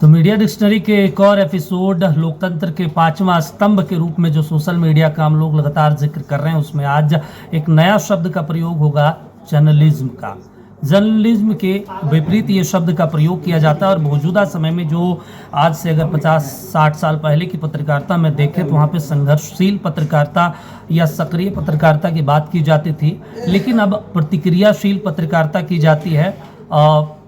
तो media dictionary के एक और एपिसोड लोकतंत्र के पांचवा स्तंभ के रूप में जो सोशल मीडिया का हम लोग लगातार जिक्र कर रहे हैं, उसमें आज एक नया शब्द का प्रयोग होगा, जर्नलिज्म का। जर्नलिज्म के विपरीत ये शब्द का प्रयोग किया जाता है और मौजूदा समय में जो आज से अगर 50-60 साल पहले की पत्रकारिता में देखें तो वहाँ पे संघर्षशील पत्रकारिता या सक्रिय पत्रकारिता की बात की जाती थी, लेकिन अब प्रतिक्रियाशील पत्रकारिता की जाती है।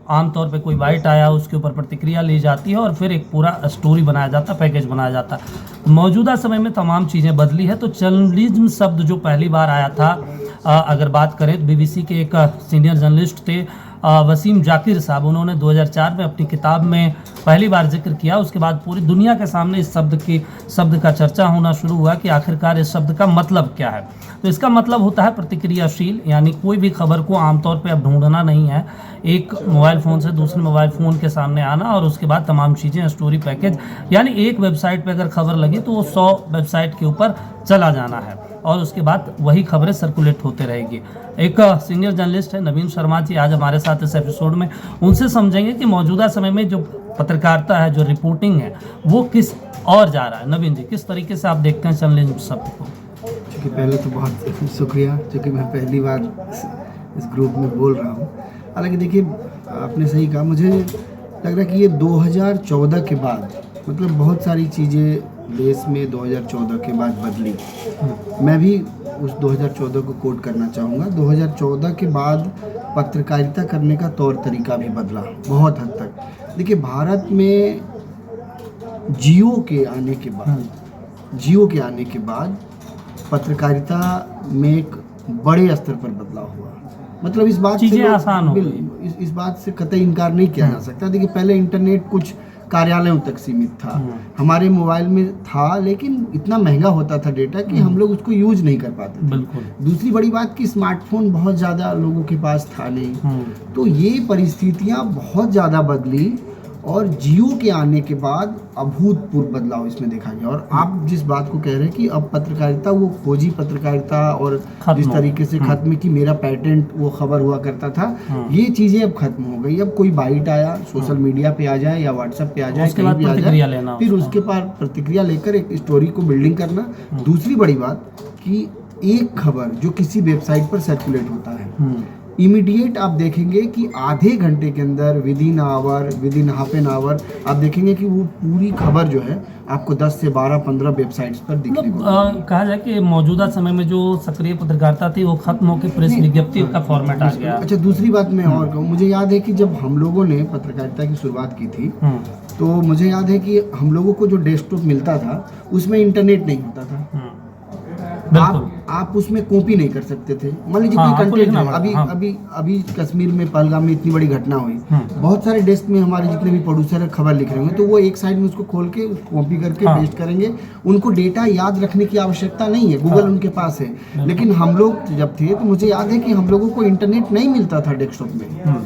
आमतौर पे कोई बाइट आया, उसके ऊपर प्रतिक्रिया ली जाती है और फिर एक पूरा स्टोरी बनाया जाता है, पैकेज बनाया जाता है। मौजूदा समय में तमाम चीज़ें बदली है। तो जर्नलिज्म शब्द जो पहली बार आया था, अगर बात करें तो बीबीसी के एक सीनियर जर्नलिस्ट थे वसीम जाकिर साहब, उन्होंने 2004 में अपनी किताब में पहली बार जिक्र किया। उसके बाद पूरी दुनिया के सामने इस शब्द का चर्चा होना शुरू हुआ कि आखिरकार इस शब्द का मतलब क्या है। तो इसका मतलब होता है प्रतिक्रियाशील, यानी कोई भी खबर को आमतौर पे अब ढूंढना नहीं है, एक मोबाइल फ़ोन से दूसरे मोबाइल फ़ोन के सामने आना और उसके बाद तमाम चीज़ें, स्टोरी, पैकेज, यानी एक वेबसाइट पे अगर खबर लगी तो वो 100 वेबसाइट के ऊपर चला जाना है और उसके बाद वही खबरें सर्कुलेट होते रहेगी। एक सीनियर जर्नलिस्ट है नवीन शर्मा जी, आज हमारे साथ इस एपिसोड में। उनसे समझेंगे कि मौजूदा समय में जो पत्रकारिता है, जो रिपोर्टिंग है, वो किस और जा रहा है। नवीन जी, किस तरीके से आप देखते हैं जर्नलिज्म शब्द को? क्योंकि पहले तो बहुत शुक्रिया, क्योंकि मैं पहली बार इस ग्रुप में बोल रहा हूँ। हालांकि देखिए, आपने सही कहा, मुझे लग रहा है कि ये 2014 के बाद, मतलब बहुत सारी चीज़ें देश में 2014 के बाद बदली। मैं भी उस 2014 को कोट करना चाहूँगा। 2014 के बाद पत्रकारिता करने का तौर तरीका भी बदला बहुत हद तक। देखिए, भारत में जियो के आने के बाद पत्रकारिता में एक बड़े स्तर पर बदलाव हुआ। मतलब इस बात से आसान हो गई। इस बात से कतई इनकार नहीं किया जा सकता। देखिए, पहले इंटरनेट कुछ कार्यालयों तक सीमित था, हमारे मोबाइल में था, लेकिन इतना महंगा होता था डेटा कि हम लोग उसको यूज नहीं कर पाते थे। बिल्कुल। दूसरी दूसरी बड़ी बात कि स्मार्टफोन बहुत ज़्यादा लोगों के पास था नहीं। तो ये परिस्थितियाँ बहुत ज़्यादा बदली और जियो के आने के बाद अभूतपूर्व बदलाव इसमें देखा गया। और आप जिस बात को कह रहे हैं कि अब पत्रकारिता, वो खोजी पत्रकारिता और जिस तरीके से खत्म की मेरा पेटेंट वो खबर हुआ करता था, ये चीज़ें अब खत्म हो गई। अब कोई बाइट आया, सोशल मीडिया पे आ जाए या व्हाट्सएप पे आ जाए, कहीं भी आ जाए, फिर उसके बाद प्रतिक्रिया लेकर एक स्टोरी को बिल्डिंग करना। दूसरी बड़ी बात कि एक खबर जो किसी वेबसाइट पर सर्कुलेट होता है, इमीडिएट आप देखेंगे कि आधे घंटे के अंदर, with in half an hour, आप देखेंगे कि वो पूरी खबर जो है आपको 10 से 12-15 वेबसाइट्स पर दिखने को कहा जाए कि मौजूदा समय में जो सक्रिय पत्रकारिता थी वो खत्म होकर प्रेस विज्ञप्ति का फॉर्मेट आ गया। अच्छा, दूसरी बात मैं और कहूँ, मुझे याद है कि जब हम लोगों ने पत्रकारिता की शुरुआत की थी, तो मुझे याद है कि हम लोगों को जो डेस्कटॉप मिलता था उसमें इंटरनेट नहीं होता था। आप उसमें कॉपी नहीं कर सकते थे। मान लीजिए कोई कंटेंट है, अभी कश्मीर में पहलगाम में इतनी बड़ी घटना हुई, बहुत सारे डेस्क में हमारे जितने भी प्रोड्यूसर खबर लिख रहे होंगे, तो वो एक साइड में उसको खोल के कॉपी करके पेस्ट करेंगे। उनको डेटा याद रखने की आवश्यकता नहीं है, गूगल उनके पास है। लेकिन हम लोग जब थे तो मुझे याद है कि हम लोगों को इंटरनेट नहीं मिलता था डेस्कटॉप में।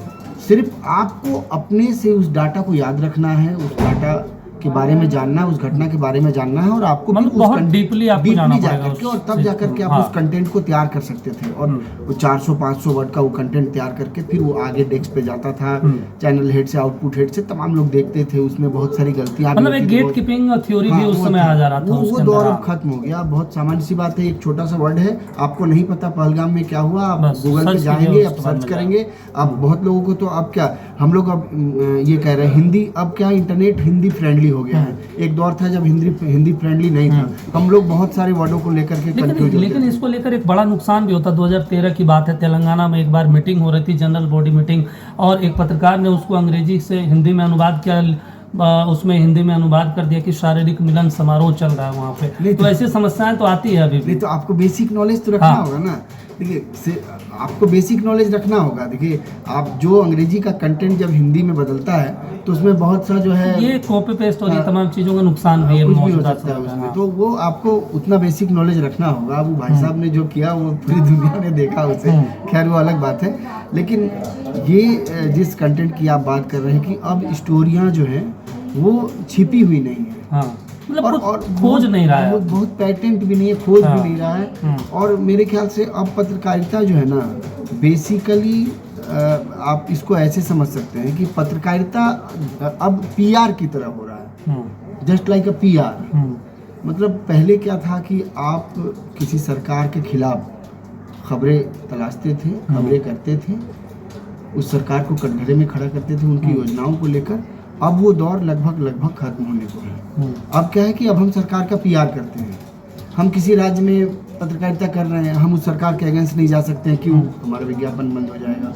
सिर्फ आपको अपने से उस डाटा को याद रखना है, उस डाटा के बारे में जानना है, उस घटना के बारे में जानना है, और आपको बहुत डीपली जाकर के और तब जाकर के आप उस कंटेंट को तैयार कर सकते थे। और वो 400-500 वर्ड का वो कंटेंट तैयार करके फिर वो आगे डेस्क पे जाता था। चैनल हेड से, आउटपुट हेड से तमाम लोग देखते थे, उसमें बहुत सारी गलतियां, मतलब एक गेट कीपिंग थ्योरी भी उस समय आ जा रहा था। वो दौर अब खत्म हो गया। बहुत सामान्य सी बात है, एक छोटा सा वर्ड है, आपको नहीं पता पहलगाम में क्या हुआ, आप गूगल पे जाएंगे, आप सर्च करेंगे। अब बहुत लोगों को तो अब क्या, हम लोग अब ये कह रहे हैं हिंदी, अब क्या इंटरनेट हिंदी फ्रेंडली हो गया है। एक दौर था जब हिंदी फ्रेंडली नहीं था, हम लोग बहुत सारे वर्डों को लेकर के कंफ्यूज। लेकिन इसको लेकर एक बड़ा नुकसान भी होता। 2013 की बात है, तेलंगाना में एक बार मीटिंग हो रही थी, जनरल बॉडी मीटिंग, और एक पत्रकार ने उसको अंग्रेजी से हिंदी में अनुवाद किया, उसमें हिंदी में अनुवाद कर दिया कि शारीरिक मिलन समारोह चल रहा है वहाँ पे। तो ऐसी समस्याएं तो आती है अभी भी। तो आपको बेसिक नॉलेज तो रखना होगा ना। देखिए, आपको बेसिक नॉलेज रखना होगा। देखिए, आप जो अंग्रेजी का कंटेंट जब हिंदी में बदलता है तो उसमें बहुत सा जो है ये कॉपी पेस्ट और ये तमाम चीज़ों का नुकसान भी है, कुछ भी हो सकता है उसमें। तो वो आपको उतना बेसिक नॉलेज रखना होगा। वो भाई साहब ने जो किया वो पूरी दुनिया ने देखा उसे, खैर वो अलग बात है। लेकिन ये जिस कंटेंट की आप बात कर रहे हैं कि अब स्टोरियाँ जो हैं वो छिपी हुई नहीं है, मतलब और खोज नहीं रहा है, बहुत पेटेंट भी नहीं है, खोज भी नहीं रहा है। और मेरे ख्याल से अब पत्रकारिता जो है ना, बेसिकली आप इसको ऐसे समझ सकते हैं कि पत्रकारिता अब पीआर की तरह हो रहा है, जस्ट लाइक अ पीआर। मतलब पहले क्या था कि आप किसी सरकार के खिलाफ खबरें तलाशते थे, खबरें करते थे, उस सरकार को कटघरे में खड़ा करते थे उनकी योजनाओं को लेकर। अब वो दौर लगभग खत्म होने को है। अब क्या है कि अब हम सरकार का पीआर करते हैं। हम किसी राज्य में पत्रकारिता कर रहे हैं, हम उस सरकार के अगेंस्ट नहीं जा सकते हैं, क्यों? हमारा विज्ञापन बंद हो जाएगा।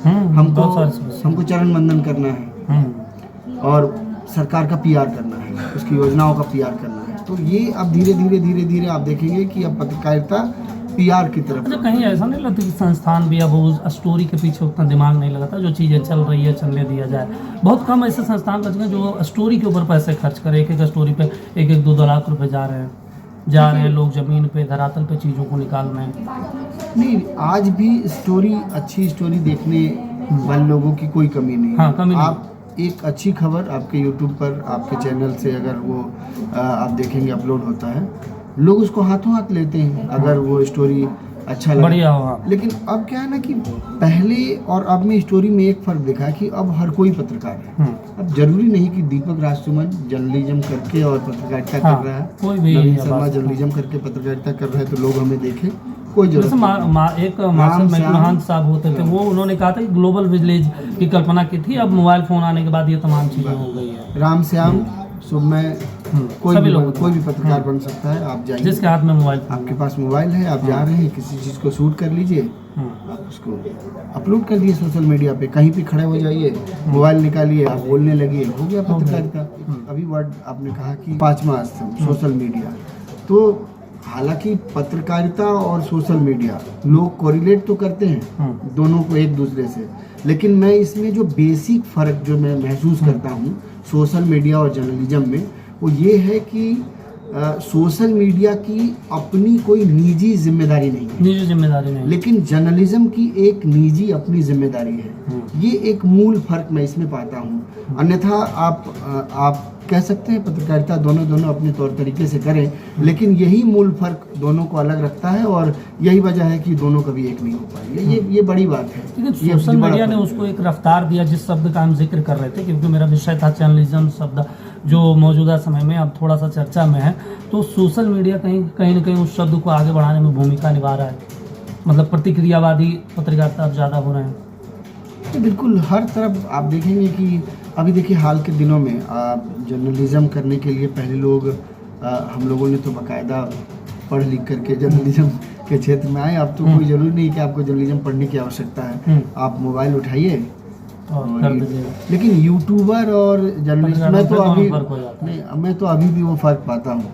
हमको चरण वंदन करना है और सरकार का पीआर करना है, उसकी योजनाओं का पीआर करना है। तो ये अब धीरे धीरे आप देखेंगे कि अब पत्रकारिता पीआर की तरफ। अच्छा, कहीं ऐसा नहीं लगता कि संस्थान भी अब उस स्टोरी के पीछे उतना दिमाग नहीं लगाता, जो चीज़ें चल रही है चलने दिया जाए। बहुत कम ऐसे संस्थान बच गए जो स्टोरी के ऊपर पैसे खर्च करें। एक स्टोरी पे 1-2 लाख रुपए जा रहे हैं लोग जमीन पे धरातल पे चीज़ों को निकाल रहे हैं। नहीं, आज भी स्टोरी, अच्छी स्टोरी देखने वाले लोगों की कोई कमी नहीं है। हाँ, कमी नहीं। आप एक अच्छी खबर आपके यूट्यूब पर, आपके चैनल से अगर वो आप देखेंगे अपलोड होता है, लोग उसको हाथों हाथ लेते हैं अगर वो स्टोरी अच्छा लगे, बढ़िया हो। लेकिन अब क्या है ना कि पहले और अब में स्टोरी में एक फ़र्क दिखा है कि अब हर कोई पत्रकार है। अब जरूरी नहीं कि दीपक राजसुमन जर्नलिज्म करके और पत्रकारिता कर रहा है, कोई भी नवीन शर्मा जर्नलिज्म करके पत्रकारिता कर रहा है तो लोग हमें देखें, कोई जरूरत जैसे एक मास्टर महंत साहब होते थे, वो उन्होंने कहा था कि ग्लोबल विलेज की कल्पना की थी। अब मोबाइल फ़ोन आने के बाद ये तमाम चीज़ें हो गई है। राम श्याम सुबह कोई भी पत्रकार बन सकता है। आप जाइए, जिसके हाथ में मोबाइल, आपके पास मोबाइल है, आप जा रहे हैं, किसी चीज़ को शूट कर लीजिए, आप उसको अपलोड कर दिए सोशल मीडिया पे, कहीं भी खड़े हो जाइए, मोबाइल निकालिए, आप बोलने लगिए, हो गया पत्रकारिता। अभी वर्ड आपने कहा कि 5वां स्तंभ सोशल मीडिया, तो हालांकि पत्रकारिता और सोशल मीडिया लोग कोरिलेट तो करते हैं दोनों को एक दूसरे से, लेकिन मैं इसमें जो बेसिक फ़र्क जो मैं महसूस करता हूँ सोशल मीडिया और जर्नलिज्म में, वो ये है कि सोशल मीडिया की अपनी कोई निजी जिम्मेदारी नहीं है, लेकिन जर्नलिज्म की एक निजी अपनी जिम्मेदारी है। ये एक मूल फर्क मैं इसमें पाता हूँ। अन्यथा आप कह सकते हैं पत्रकारिता दोनों अपने तौर तरीके से करें, लेकिन यही मूल फर्क दोनों को अलग रखता है और यही वजह है कि दोनों कभी एक नहीं हो पाए। ये बड़ी बात है। लेकिन सोशल मीडिया ने उसको एक रफ्तार दिया, जिस शब्द का हम जिक्र कर रहे थे, क्योंकि मेरा विषय था जर्नलिज्म शब्द जो मौजूदा समय में अब थोड़ा सा चर्चा में है, तो सोशल मीडिया कहीं न कहीं उस शब्द को आगे बढ़ाने में भूमिका निभा रहा है। मतलब प्रतिक्रियावादी पत्रकारिता जज़्यादा हो रहे हैं। तो बिल्कुल हर तरफ आप देखेंगे कि अभी देखिए हाल के दिनों में जर्नलिज्म करने के लिए पहले लोग हम लोगों ने तो बाकायदा पढ़ लिख करके जर्नलिज्म के क्षेत्र में आए। अब तो कोई ज़रूरी नहीं कि आपको जर्नलिज्म पढ़ने की आवश्यकता है, आप मोबाइल उठाइए और कर दीजिए। लेकिन यूट्यूबर और जर्नलिस्ट में तो अभी नहीं, मैं तो अभी भी वो फ़र्क पाता हूँ।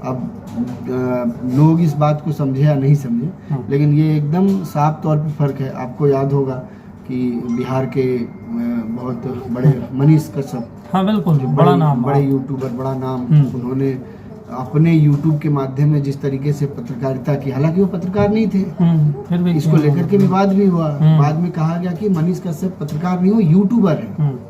अब लोग इस बात को समझे या नहीं समझे, लेकिन ये एकदम साफ तौर पर फ़र्क है। आपको याद होगा कि बिहार के बहुत बड़े मनीष कश्यप, हाँ बिल्कुल, बड़ा नाम, बड़े यूट्यूबर, बड़ा नाम, उन्होंने अपने यूट्यूब के माध्यम में जिस तरीके से पत्रकारिता की, हालांकि वो पत्रकार नहीं थे, फिर भी इसको लेकर के विवाद भी हुआ। बाद में कहा गया कि मनीष कश्यप पत्रकार नहीं हो, यूट्यूबर है,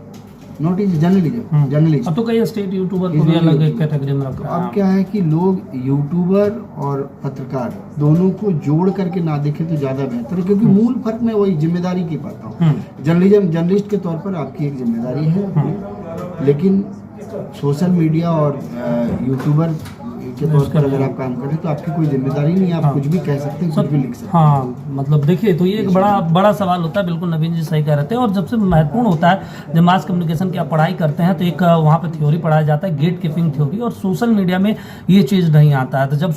नॉट इज जर्नलिस्ट। अब तो कई स्टेट यूट्यूबर को भी अलग एक कैटेगरी में रखा है। अब क्या है कि लोग यूट्यूबर और पत्रकार दोनों को जोड़ करके ना देखें तो ज़्यादा बेहतर है, क्योंकि मूल फर्क मैं वही जिम्मेदारी की पाता हूँ। जर्नलिस्ट के तौर पर आपकी एक जिम्मेदारी है, लेकिन सोशल मीडिया और यूट्यूबर के तौर पर अगर आप काम करें तो आपकी कोई जिम्मेदारी नहीं है, आप कुछ भी कह सकते हैं, कुछ भी लिख सकते हैं। हाँ, मतलब देखिए, तो ये एक बड़ा सवाल होता है। बिल्कुल नवीन जी सही कह रहे थे। और सबसे महत्वपूर्ण होता है जब मास कम्युनिकेशन की आप पढ़ाई करते हैं तो एक वहाँ पे थ्योरी पढ़ाया जाता है, गेट कीपिंग थ्योरी, और सोशल मीडिया में ये चीज़ नहीं आता है। तो जब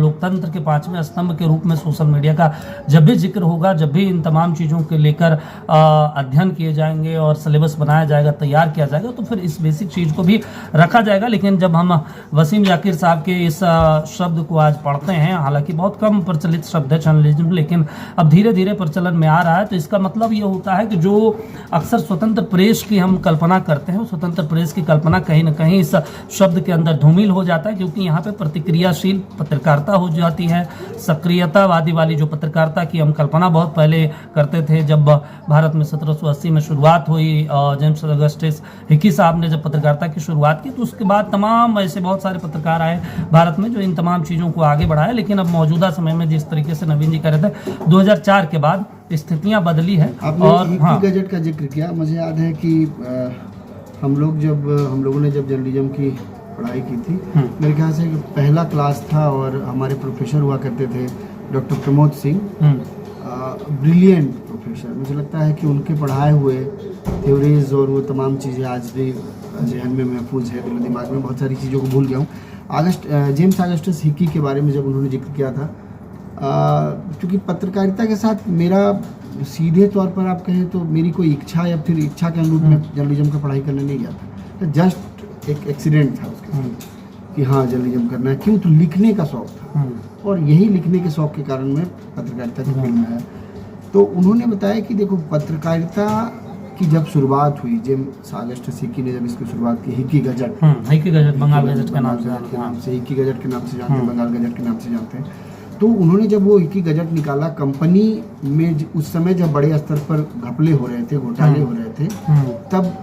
लोकतंत्र के 5वें स्तंभ के रूप में सोशल मीडिया का जब भी जिक्र होगा, जब भी इन तमाम चीज़ों के लेकर अध्ययन किए जाएंगे और सिलेबस बनाया जाएगा, तैयार किया जाएगा, तो फिर इस बेसिक चीज़ को भी रखा जाएगा। लेकिन जब हम वसीम जाकिर साहब के इस शब्द को आज पढ़ते हैं, हालांकि बहुत कम प्रचलित शब्द है जर्नलिज्म, लेकिन अब धीरे धीरे प्रचलन में आ रहा है, तो इसका मतलब ये होता है कि जो अक्सर स्वतंत्र प्रेस की हम कल्पना करते हैं, स्वतंत्र प्रेस की कल्पना कहीं ना कहीं इस शब्द के अंदर धूमिल हो जाता है, क्योंकि यहाँ पे प्रतिक्रियाशील पत्रकारिता हो जाती है। सक्रियतावादी वाली जो पत्रकारिता की हम कल्पना बहुत पहले करते थे, जब भारत में 1780 में शुरुआत हुई, जेम्स अगस्टस हिकी साहब ने जब पत्रकारिता की शुरुआत की, तो उसके बाद तमाम ऐसे बहुत सारे पत्रकार आए भारत में जो इन तमाम चीज़ों को आगे बढ़ाया। लेकिन अब मौजूदा समय में जिस तरीके से नवीन जी कह रहे थे 2004 के बाद स्थितियाँ बदली है। आपने और हिक्की गजट का जिक्र किया, मुझे याद है कि हम लोगों ने जब जर्नलिज्म की पढ़ाई की थी, मेरे ख्याल से पहला क्लास था और हमारे प्रोफेसर हुआ करते थे doctor Pramod Singh, brilliant professor. मुझे लगता है कि उनके पढ़ाए हुए थ्योरीज और वो तमाम चीज़ें आज भी जहन में महफूज है, मेरे दिमाग में बहुत सारी चीज़ों को भूल गया हूँ। जेम्स ऑगस्टस हिक्की के बारे में जब उन्होंने जिक्र किया था, क्योंकि पत्रकारिता के साथ मेरा सीधे तौर पर आप कहें तो मेरी कोई इच्छा या फिर इच्छा के अनुरूप में जर्नलिज्म का पढ़ाई करने नहीं गया था, जस्ट एक एक्सीडेंट था उसके साथ कि हाँ जर्नलिज्म करना है। क्यों? तो लिखने का शौक था और यही लिखने के शौक के कारण मैं पत्रकारिता की फील्ड में आया। तो उन्होंने बताया कि देखो पत्रकारिता की जब शुरुआत हुई, जेम्स ऑगस्टस हिक्की ने जब इसकी शुरुआत की, हिक्की गजट, बंगाल गजट के नाम से, हिक्की गजट के नाम से जानते हैं, बंगाल गजट के नाम से जानते हैं। तो उन्होंने जब वो हिक्की गजट निकाला, कंपनी में उस समय जब बड़े स्तर पर घपले हो रहे थे, घोटाले हो रहे थे, तब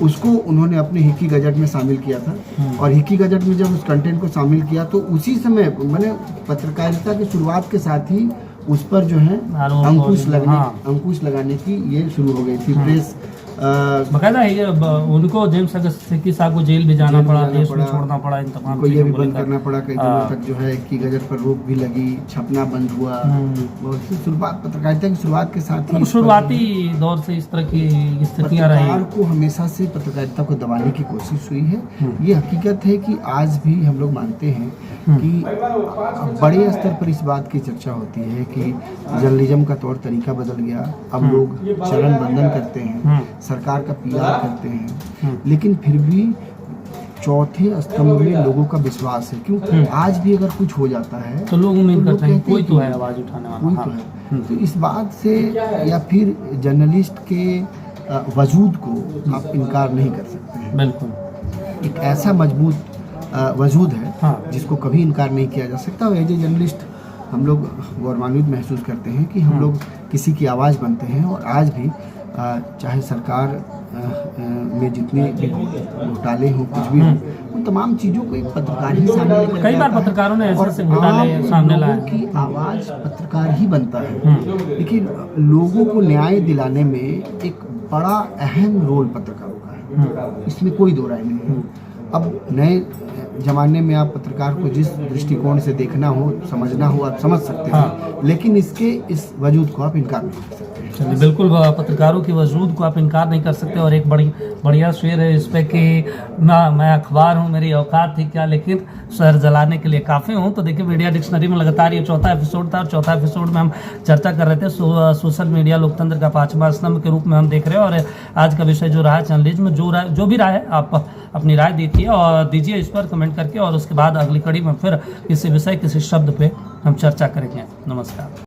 उसको उन्होंने अपने हिक्की गजट में शामिल किया था। और हिक्की गजट में जब उस कंटेंट को शामिल किया तो उसी समय मैंने पत्रकारिता की शुरुआत के साथ ही उस पर जो है अंकुश लगाने की ये शुरू हो गई थी। प्रेस बकायदा ये उनको जेम्स ऑगस्टस हिक्की साहब को जेल भी जाना पड़ा, देश में छोड़ना पड़ा, इन तमाम को ये भी बंद करना पड़ा, कई दिनों तक जो है हिक्की गजट पर रोक भी लगी, छपना बंद हुआ। बहुत सी शुरुआत पत्रकारिता की शुरुआत के साथ ही शुरुआती दौर से इस तरह की स्थितियां रही। पत्रकार को हमेशा से पत्रकारिता को दबाने की कोशिश हुई है। ये हकीकत है कि आज भी हम लोग मानते हैं कि बड़े स्तर पर इस बात की चर्चा होती है कि जर्नलिज्म का तौर तरीका बदल गया, अब लोग चरण बंधन करते हैं, सरकार का पीआर करते हैं, लेकिन फिर भी चौथे स्तंभ में लोगों का विश्वास है। क्यों? आज भी अगर कुछ हो जाता है तो लोग उम्मीद करते हैं कोई तो है आवाज उठाने वाला, कोई तो है। तो इस बात से या फिर जर्नलिस्ट के वजूद को आप इनकार नहीं कर सकते हैं। बिल्कुल एक ऐसा मजबूत वजूद है जिसको कभी इनकार नहीं किया जा सकता। और एज ए जर्नलिस्ट हम लोग गौरवान्वित महसूस करते हैं कि हम लोग किसी की आवाज़ बनते हैं। और आज भी चाहे सरकार में जितने भी घोटाले हों, कुछ भी हो, उन तमाम चीज़ों को एक पत्रकार ही सामने लेकर कई बार पत्रकारों ने ऐसे घोटाले सामने लाए, की आवाज़ पत्रकार ही बनता है। लेकिन लोगों को न्याय दिलाने में एक बड़ा अहम रोल पत्रकारों का है, इसमें कोई दो राय नहीं है। अब नए जमाने में आप पत्रकार को जिस दृष्टिकोण से देखना हो, समझना हो, आप समझ सकते हैं, लेकिन इसके इस वजूद को आप इनकार नहीं कर सकते। चलिए, बिल्कुल पत्रकारों के वजूद को आप इनकार नहीं कर सकते। और एक बढ़िया शेर है इस पे कि ना मैं अखबार हूँ, मेरी औकात थी क्या, लेकिन शहर जलाने के लिए काफ़ी हूँ। तो देखिए मीडिया डिक्शनरी में लगातार ये चौथा एपिसोड था और चौथा एपिसोड में हम चर्चा कर रहे थे सोशल मीडिया लोकतंत्र का पांचवा स्तंभ के रूप में हम देख रहे हैं। और आज का विषय जो रहा जर्नलिज्म, जो भी राय है आप अपनी राय दीजिए और दीजिए इस पर कमेंट करके। और उसके बाद अगली कड़ी में फिर किसी विषय किसी शब्द पे हम चर्चा करेंगे। नमस्कार।